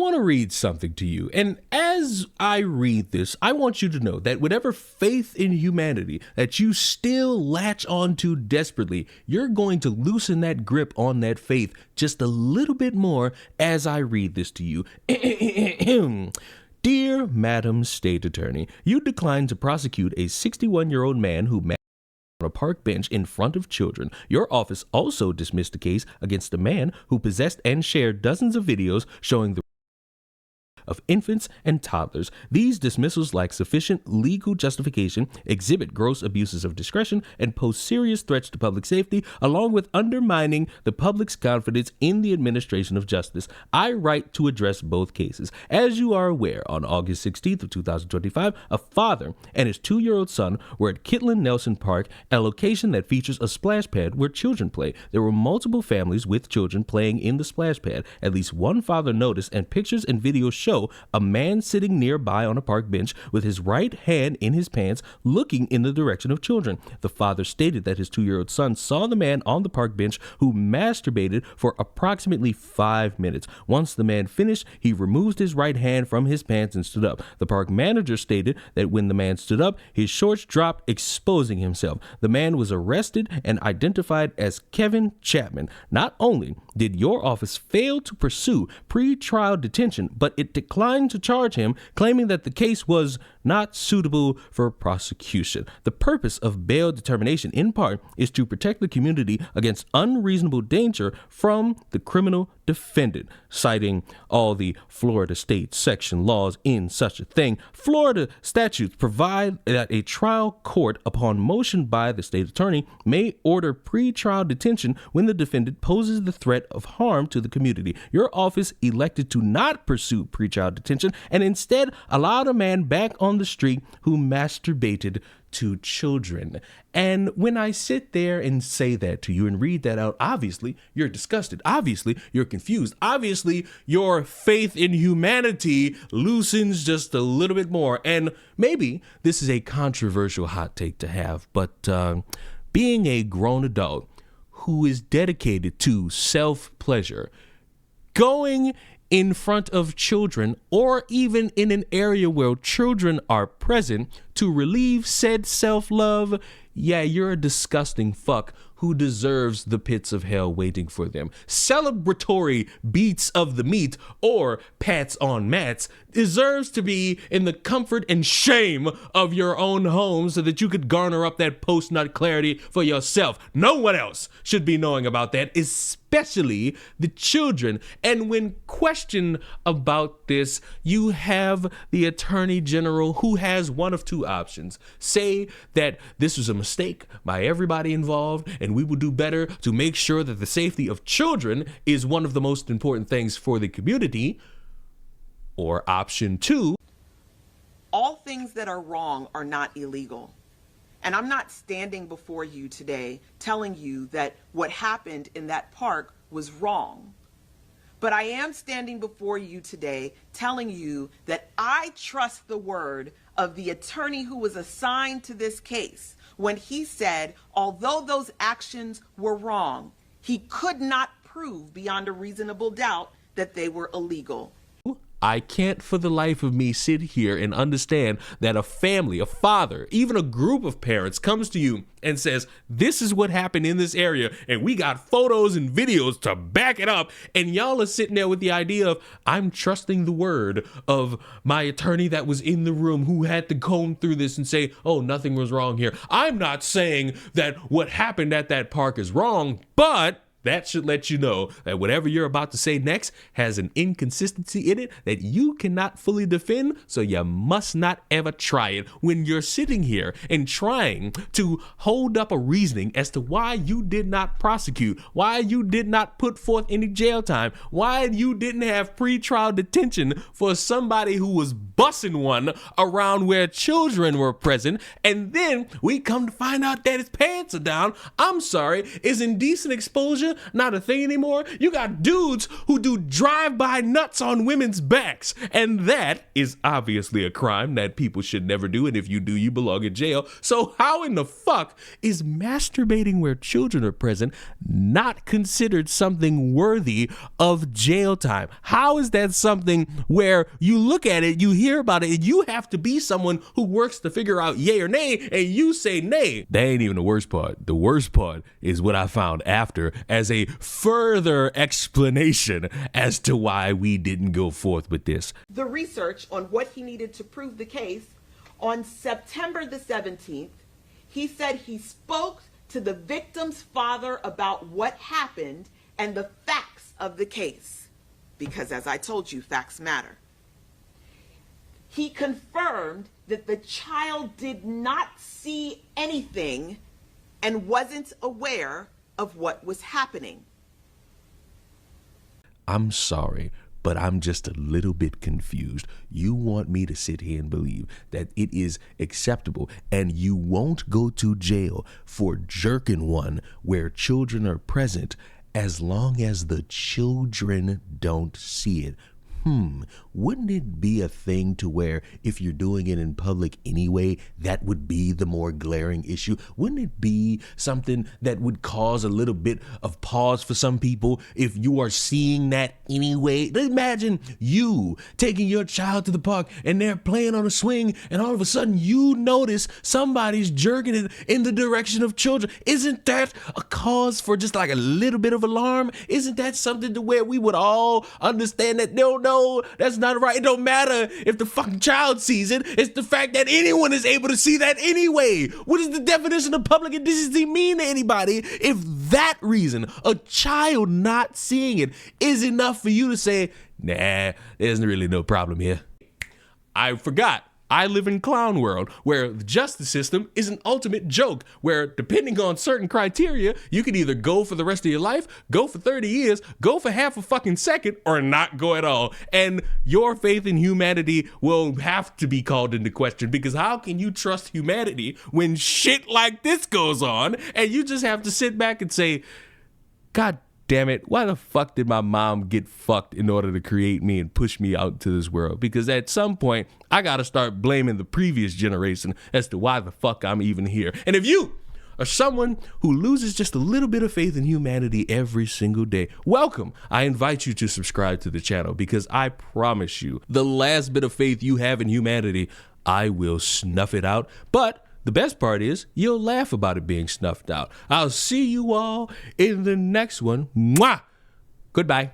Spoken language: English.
want to read something to you. And as I read this, I want you to know that whatever faith in humanity that you still latch onto desperately, you're going to loosen that grip on that faith just a little bit more as I read this to you. Dear Madam State Attorney, you declined to prosecute a 61-year-old man who on a park bench in front of children. Your office also dismissed a case against a man who possessed and shared dozens of videos showing the of infants and toddlers. These dismissals lack sufficient legal justification, exhibit gross abuses of discretion, and pose serious threats to public safety, along with undermining the public's confidence in the administration of justice. I write to address both cases. As you are aware, on August 16th of 2025, a father and his 2-year-old son were at Kitlan Nelson Park, a location that features a splash pad where children play. There were multiple families with children playing in the splash pad. At least one father noticed, and pictures and videos show a man sitting nearby on a park bench with his right hand in his pants looking in the direction of children. The father stated that his 2-year-old son saw the man on the park bench who masturbated for approximately 5 minutes. Once the man finished, he removed his right hand from his pants and stood up. The park manager stated that when the man stood up, his shorts dropped, exposing himself. The man was arrested and identified as Kevin Chapman. Not only did your office fail to pursue pre-trial detention, but it declined to charge him, claiming that the case was not suitable for prosecution. The purpose of bail determination, in part, is to protect the community against unreasonable danger from the criminal defendant. Citing all the Florida state section laws in such a thing, Florida statutes provide that a trial court, upon motion by the state attorney, may order pre-trial detention when the defendant poses the threat of harm to the community. Your office elected to not pursue pre-trial detention and instead allowed a man back on the street who masturbated to children. And when I sit there and say that to you and read that out, obviously you're disgusted. Obviously you're confused. Obviously your faith in humanity loosens just a little bit more. And maybe this is a controversial hot take to have, but being a grown adult who is dedicated to self-pleasure, going in front of children, or even in an area where children are present to relieve said self-love, yeah, you're a disgusting fuck who deserves the pits of hell waiting for them. Celebratory beats of the meat or pats on mats deserves to be in the comfort and shame of your own home so that you could garner up that post-nut clarity for yourself. No one else should be knowing about that, especially the children. And when questioned about this, you have the Attorney General who has one of two options. Say that this was a mistake by everybody involved and we will do better to make sure that the safety of children is one of the most important things for the community. Or option two, all things that are wrong are not illegal. And I'm not standing before you today telling you that what happened in that park was wrong. But I am standing before you today telling you that I trust the word of the attorney who was assigned to this case when he said, although those actions were wrong, he could not prove beyond a reasonable doubt that they were illegal. I can't for the life of me sit here and understand that a family, a father, even a group of parents comes to you and says, this is what happened in this area and we got photos and videos to back it up. And y'all are sitting there with the idea of, I'm trusting the word of my attorney that was in the room who had to comb through this and say, oh, nothing was wrong here. I'm not saying that what happened at that park is wrong, but that should let you know that whatever you're about to say next has an inconsistency in it that you cannot fully defend, so you must not ever try it. When you're sitting here and trying to hold up a reasoning as to why you did not prosecute, why you did not put forth any jail time, why you didn't have pre-trial detention for somebody who was bussing one around where children were present, and then we come to find out that his pants are down. I'm sorry, is indecent exposure euthanasia not a thing anymore. You got dudes who do drive-by nuts on women's backs. And that is obviously a crime that people should never do. And if you do, you belong in jail. So how in the fuck is masturbating where children are present not considered something worthy of jail time? How is that something where you look at it, you hear about it, and you have to be someone who works to figure out yay or nay, and you say nay? That ain't even the worst part. The worst part is what I found after as a further explanation as to why we didn't go forth with this. The research on what he needed to prove the case, on September the 17th, he said he spoke to the victim's father about what happened and the facts of the case. Because as I told you, facts matter. He confirmed that the child did not see anything and wasn't aware of what was happening. I'm sorry, but I'm just a little bit confused. You want me to sit here and believe that it is acceptable and you won't go to jail for jerking one where children are present as long as the children don't see it? Wouldn't it be a thing to where if you're doing it in public anyway, that would be the more glaring issue? Wouldn't it be something that would cause a little bit of pause for some people if you are seeing that anyway? Imagine you taking your child to the park and they're playing on a swing and all of a sudden you notice somebody's jerking it in the direction of children. Isn't that a cause for just like a little bit of alarm? Isn't that something to where we would all understand that no, that's not right. It don't matter if the fucking child sees it. It's the fact that anyone is able to see that anyway. What does the definition of public indecency mean to anybody if that reason, a child not seeing it, is enough for you to say, nah, there's really no problem here? I forgot. I live in clown world where the justice system is an ultimate joke where depending on certain criteria, you can either go for the rest of your life, go for 30 years, go for half a fucking second, or not go at all. And your faith in humanity will have to be called into question, because how can you trust humanity when shit like this goes on and you just have to sit back and say, God damn it, why the fuck did my mom get fucked in order to create me and push me out to this world? Because at some point, I gotta start blaming the previous generation as to why the fuck I'm even here. And if you are someone who loses just a little bit of faith in humanity every single day, welcome. I invite you to subscribe to the channel, because I promise you, the last bit of faith you have in humanity, I will snuff it out. But the best part is you'll laugh about it being snuffed out. I'll see you all in the next one. Mwah! Goodbye.